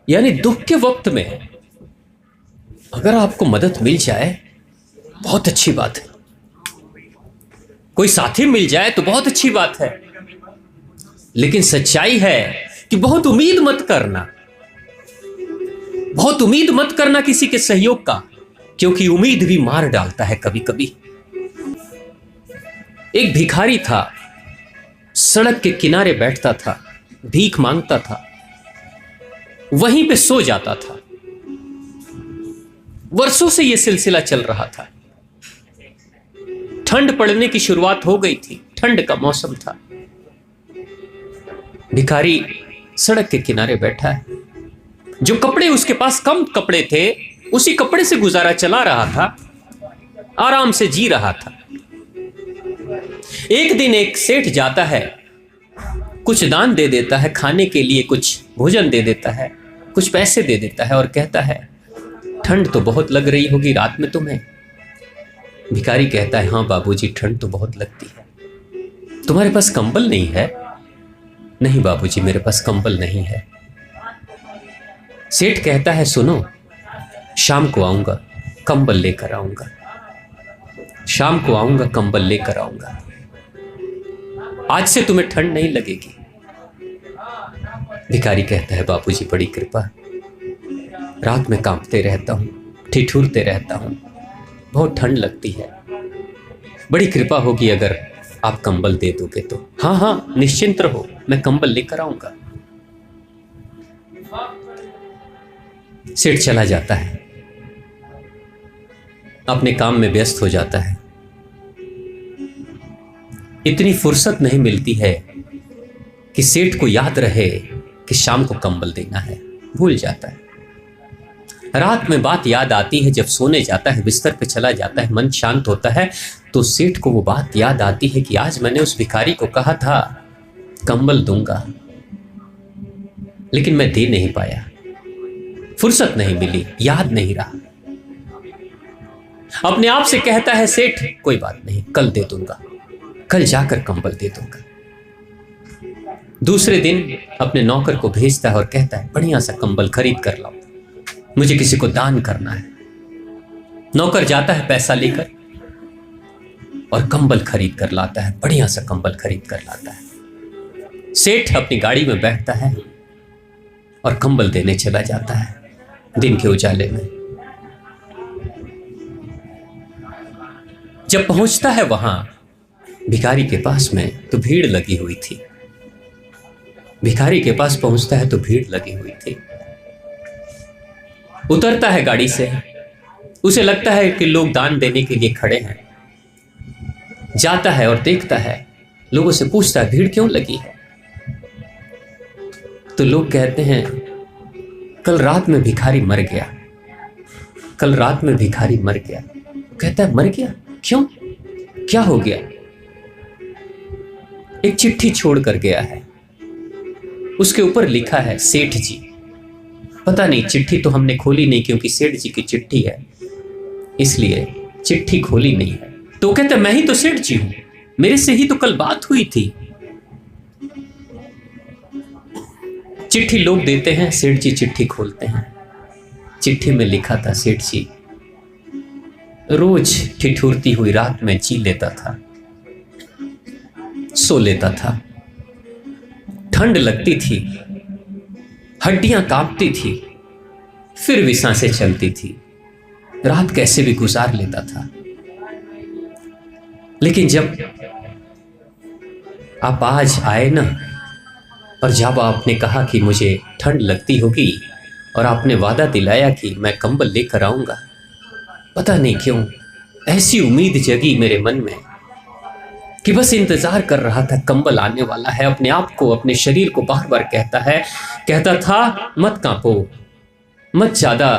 यानी दुख के वक्त में अगर आपको मदद मिल जाए बहुत अच्छी बात है, कोई साथी मिल जाए तो बहुत अच्छी बात है, लेकिन सच्चाई है कि बहुत उम्मीद मत करना, बहुत उम्मीद मत करना किसी के सहयोग का, क्योंकि उम्मीद भी मार डालता है कभी कभी। एक भिखारी था, सड़क के किनारे बैठता था, भीख मांगता था, वहीं पे सो जाता था। वर्षों से यह सिलसिला चल रहा था। ठंड पड़ने की शुरुआत हो गई थी, ठंड का मौसम था। भिखारी सड़क के किनारे बैठा है, जो कपड़े उसके पास कम कपड़े थे उसी कपड़े से गुजारा चला रहा था, आराम से जी रहा था। एक दिन एक सेठ जाता है, कुछ दान दे देता है, खाने के लिए कुछ भोजन दे देता है, कुछ पैसे दे देता है और कहता है ठंड तो बहुत लग रही होगी रात में तुम्हें। भिखारी कहता है हाँ बाबूजी, ठंड तो बहुत लगती है। तुम्हारे पास कंबल नहीं है? नहीं बाबूजी, मेरे पास कंबल नहीं है। सेठ कहता है सुनो, शाम को आऊंगा, कंबल लेकर आऊंगा, शाम को आऊंगा, कंबल लेकर आऊंगा, आज से तुम्हें ठंड नहीं लगेगी। भिखारी कहता है बाबूजी बड़ी कृपा, रात में कांपते रहता हूं, ठिठुरते रहता हूं, बहुत ठंड लगती है, बड़ी कृपा होगी अगर आप कंबल दे दोगे तो। हाँ हाँ निश्चिंत रहो, मैं कंबल लेकर आऊंगा। सेठ चला जाता है, अपने काम में व्यस्त हो जाता है। इतनी फुर्सत नहीं मिलती है कि सेठ को याद रहे कि शाम को कंबल देना है, भूल जाता है। रात में बात याद आती है, जब सोने जाता है, बिस्तर पे चला जाता है, मन शांत होता है, तो सेठ को वो बात याद आती है कि आज मैंने उस भिखारी को कहा था कंबल दूंगा, लेकिन मैं दे नहीं पाया, फुर्सत नहीं मिली, याद नहीं रहा। अपने आप से कहता है सेठ कोई बात नहीं, कल दे दूंगा, कल जाकर कंबल दे दूंगा। दूसरे दिन अपने नौकर को भेजता है और कहता है बढ़िया सा कंबल खरीद कर लाओ, मुझे किसी को दान करना है। नौकर जाता है पैसा लेकर और कंबल खरीद कर लाता है, बढ़िया सा कंबल खरीद कर लाता है। सेठ अपनी गाड़ी में बैठता है और कंबल देने चला जाता है दिन के उजाले में। जब पहुंचता है वहां भिखारी के पास में तो भीड़ लगी हुई थी। भिखारी के पास पहुंचता है तो भीड़ लगी हुई थी। उतरता है गाड़ी से, उसे लगता है कि लोग दान देने के लिए खड़े हैं। जाता है और देखता है, लोगों से पूछता है भीड़ क्यों लगी है? तो लोग कहते हैं कल रात में भिखारी मर गया, कल रात में भिखारी मर गया। कहता है मर गया? क्यों, क्या हो गया? एक चिट्ठी छोड़ कर गया है, उसके ऊपर लिखा है सेठ जी। पता नहीं, चिट्ठी तो हमने खोली नहीं क्योंकि सेठ जी की चिट्ठी है, इसलिए चिट्ठी खोली नहीं है। तो कहते मैं ही तो सेठ जी हूं, मेरे से ही तो कल बात हुई थी। चिट्ठी लोग देते हैं, सेठ जी चिट्ठी खोलते हैं। चिट्ठी में लिखा था सेठ जी रोज ठिठुरती हुई रात में जी लेता था, सो लेता था, ठंड लगती थी, हड्डियां कांपती थी, फिर भी सांसें चलती थी, रात कैसे भी गुजार लेता था। लेकिन जब आप आज आए ना, और जब आपने कहा कि मुझे ठंड लगती होगी और आपने वादा दिलाया कि मैं कंबल लेकर आऊंगा, पता नहीं क्यों ऐसी उम्मीद जगी मेरे मन में कि बस इंतजार कर रहा था कंबल आने वाला है। अपने आप को, अपने शरीर को बार बार कहता था मत कांपो, मत ज्यादा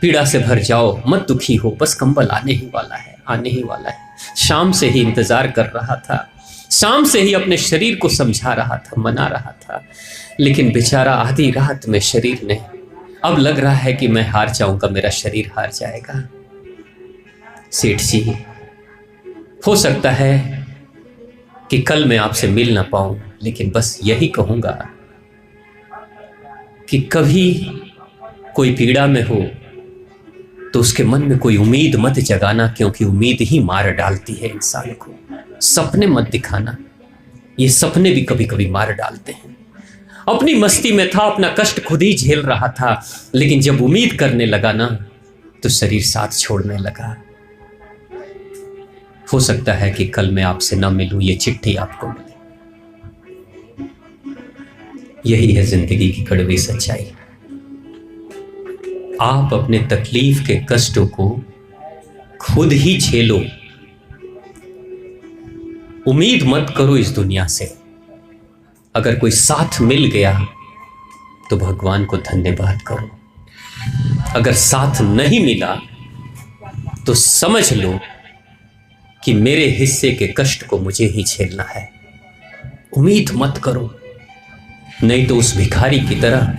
पीड़ा से भर जाओ, मत दुखी हो, बस कंबल आने ही वाला है, आने ही वाला है। शाम से ही इंतजार कर रहा था, शाम से ही अपने शरीर को समझा रहा था, मना रहा था, लेकिन बेचारा आधी रात में शरीर ने, अब लग रहा है कि मैं हार जाऊंगा, मेरा शरीर हार जाएगा। सेठ जी, हो सकता है कि कल मैं आपसे मिल ना पाऊं, लेकिन बस यही कहूंगा कि कभी कोई पीड़ा में हो तो उसके मन में कोई उम्मीद मत जगाना, क्योंकि उम्मीद ही मार डालती है इंसान को। सपने मत दिखाना, ये सपने भी कभी कभी मार डालते हैं। अपनी मस्ती में था, अपना कष्ट खुद ही झेल रहा था, लेकिन जब उम्मीद करने लगा ना तो शरीर साथ छोड़ने लगा। हो सकता है कि कल मैं आपसे न मिलूं, ये चिट्ठी आपको मिले। यही है जिंदगी की कड़वी सच्चाई। आप अपने तकलीफ के कष्टों को खुद ही झेलो। उम्मीद मत करो इस दुनिया से। अगर कोई साथ मिल गया तो भगवान को धन्यवाद करो। अगर साथ नहीं मिला तो समझ लो कि मेरे हिस्से के कष्ट को मुझे ही झेलना है। उम्मीद मत करो, नहीं तो उस भिखारी की तरह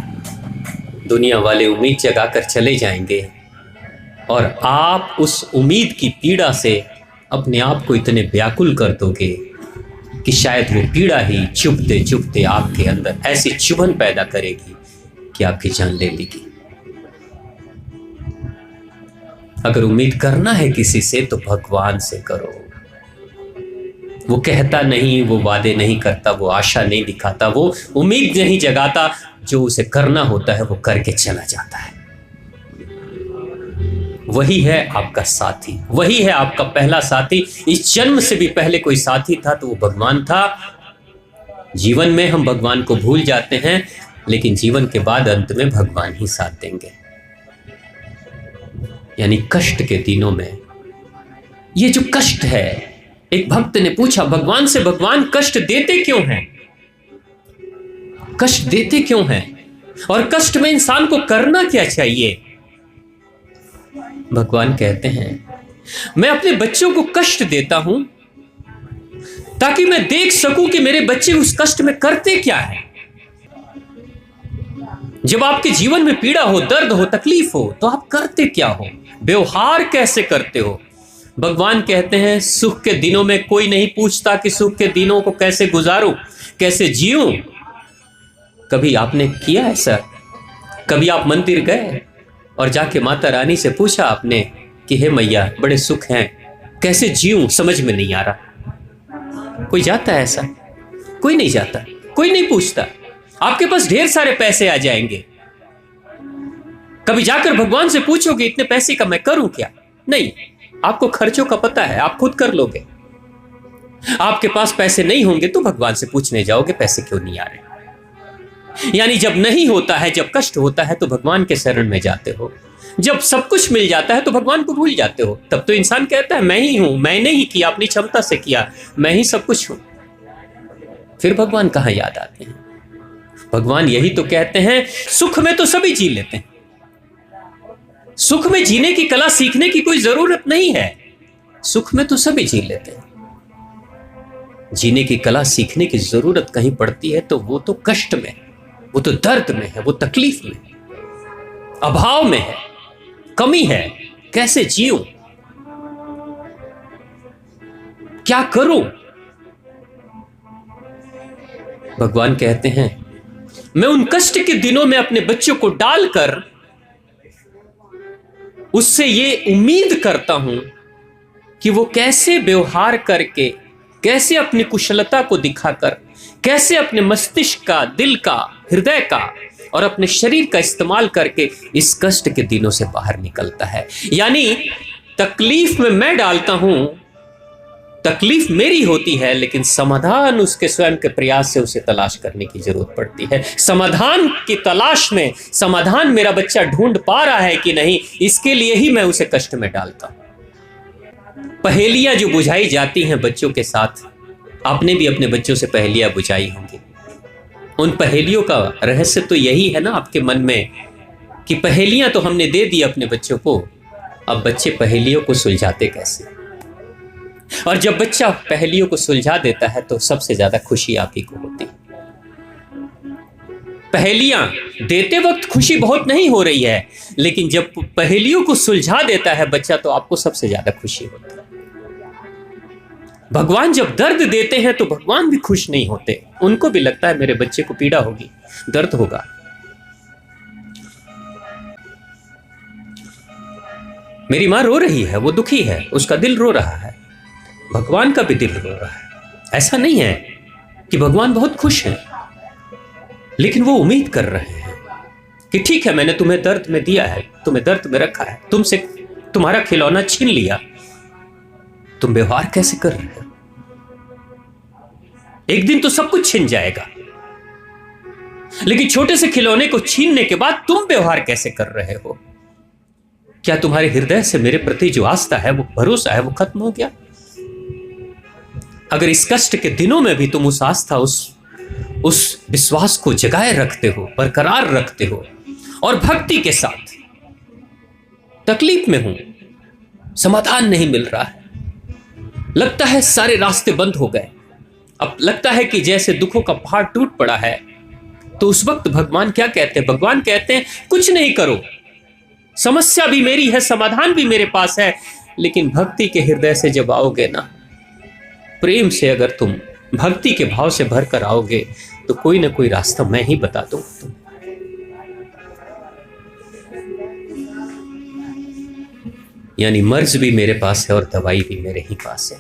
दुनिया वाले उम्मीद जगाकर चले जाएंगे और आप उस उम्मीद की पीड़ा से अपने आप को इतने व्याकुल कर दोगे कि शायद वो पीड़ा ही चुभते चुभते आपके अंदर ऐसी चुभन पैदा करेगी कि आपकी जान ले लेगी। अगर उम्मीद करना है किसी से तो भगवान से करो। वो कहता नहीं, वो वादे नहीं करता, वो आशा नहीं दिखाता, वो उम्मीद नहीं जगाता, जो उसे करना होता है वो करके चला जाता है। वही है आपका साथी, वही है आपका पहला साथी। इस जन्म से भी पहले कोई साथी था तो वो भगवान था। जीवन में हम भगवान को भूल जाते हैं, लेकिन जीवन के बाद अंत में भगवान ही साथ देंगे। यानी कष्ट के दिनों में ये जो कष्ट है, एक भक्त ने पूछा भगवान से, भगवान कष्ट देते क्यों हैं? कष्ट देते क्यों हैं? और कष्ट में इंसान को करना क्या चाहिए? भगवान कहते हैं मैं अपने बच्चों को कष्ट देता हूं ताकि मैं देख सकूं कि मेरे बच्चे उस कष्ट में करते क्या है। जब आपके जीवन में पीड़ा हो, दर्द हो, तकलीफ हो, तो आप करते क्या हो, व्यवहार कैसे करते हो? भगवान कहते हैं सुख के दिनों में कोई नहीं पूछता कि सुख के दिनों को कैसे गुजारूं, कैसे जीऊं। कभी आपने किया ऐसा? कभी आप मंदिर गए और जाके माता रानी से पूछा आपने कि हे मैया बड़े सुख हैं, कैसे जीऊं, समझ में नहीं आ रहा? कोई जाता है ऐसा? कोई नहीं जाता, कोई नहीं पूछता। आपके पास ढेर सारे पैसे आ जाएंगे, कभी जाकर भगवान से पूछोगे इतने पैसे का मैं करूं क्या? नहीं, आपको खर्चों का पता है, आप खुद कर लोगे। आपके पास पैसे नहीं होंगे तो भगवान से पूछने जाओगे पैसे क्यों नहीं आ रहे। यानी जब नहीं होता है, जब कष्ट होता है तो भगवान के शरण में जाते हो। जब सब कुछ मिल जाता है तो भगवान को भूल जाते हो। तब तो इंसान कहता है मैं ही हूं, मैंने ही किया, अपनी क्षमता से किया, मैं ही सब कुछ हूं। फिर भगवान कहां याद आते हैं? भगवान यही तो कहते हैं सुख में तो सभी जी लेते हैं, सुख में जीने की कला सीखने की कोई जरूरत नहीं है। सुख में तो सभी जी लेते हैं, जीने की कला सीखने की जरूरत कहीं पड़ती है तो वो तो कष्ट में, वो तो दर्द में है, वो तकलीफ में, अभाव में है, कमी है। कैसे जीऊं, क्या करूं? भगवान कहते हैं मैं उन कष्ट के दिनों में अपने बच्चों को डालकर उससे ये उम्मीद करता हूं कि वो कैसे व्यवहार करके, कैसे अपनी कुशलता को दिखाकर, कैसे अपने मस्तिष्क का, दिल का, हृदय का और अपने शरीर का इस्तेमाल करके इस कष्ट के दिनों से बाहर निकलता है। यानी तकलीफ में मैं डालता हूं, तकलीफ मेरी होती है, लेकिन समाधान उसके स्वयं के प्रयास से उसे तलाश करने की जरूरत पड़ती है। समाधान की तलाश में, समाधान मेरा बच्चा ढूंढ पा रहा है कि नहीं, इसके लिए ही मैं उसे कष्ट में डालता हूं। पहेलियां जो बुझाई जाती हैं बच्चों के साथ, आपने भी अपने बच्चों से पहेलियां बुझाई होंगी। उन पहेलियों का रहस्य तो यही है ना आपके मन में कि पहेलियां तो हमने दे दी अपने बच्चों को, अब बच्चे पहेलियों को सुलझाते कैसे? और जब बच्चा पहेलियों को सुलझा देता है तो सबसे ज्यादा खुशी आप ही को होती है। पहेलियां देते वक्त खुशी बहुत नहीं हो रही है, लेकिन जब पहेलियों को सुलझा देता है बच्चा तो आपको सबसे ज्यादा खुशी होती है। भगवान जब दर्द देते हैं तो भगवान भी खुश नहीं होते, उनको भी लगता है मेरे बच्चे को पीड़ा होगी, दर्द होगा। मेरी माँ रो रही है, वो दुखी है, उसका दिल रो रहा है, भगवान का भी दिल रो रहा है। ऐसा नहीं है कि भगवान बहुत खुश हैं, लेकिन वो उम्मीद कर रहे हैं कि ठीक है, मैंने तुम्हें दर्द में दिया है, तुम्हें दर्द में रखा है, तुमसे तुम्हारा खिलौना छीन लिया, तुम व्यवहार कैसे कर रहे हो? एक दिन तो सब कुछ छिन जाएगा, लेकिन छोटे से खिलौने को छीनने के बाद तुम व्यवहार कैसे कर रहे हो? क्या तुम्हारे हृदय से मेरे प्रति जो आस्था है, वो भरोसा है, वो खत्म हो गया? अगर इस कष्ट के दिनों में भी तुम उस आस्था, उस विश्वास को जगाए रखते हो, बरकरार रखते हो और भक्ति के साथ, तकलीफ में हूं, समाधान नहीं मिल रहा है, लगता है सारे रास्ते बंद हो गए, अब लगता है कि जैसे दुखों का पहाड़ टूट पड़ा है, तो उस वक्त भगवान क्या कहते हैं? भगवान कहते हैं कुछ नहीं करो, समस्या भी मेरी है, समाधान भी मेरे पास है, लेकिन भक्ति के हृदय से जब आओगे ना, प्रेम से अगर तुम भक्ति के भाव से भरकर आओगे, तो कोई ना कोई रास्ता मैं ही बता दूं। यानी मर्ज भी मेरे पास है और दवाई भी मेरे ही पास है।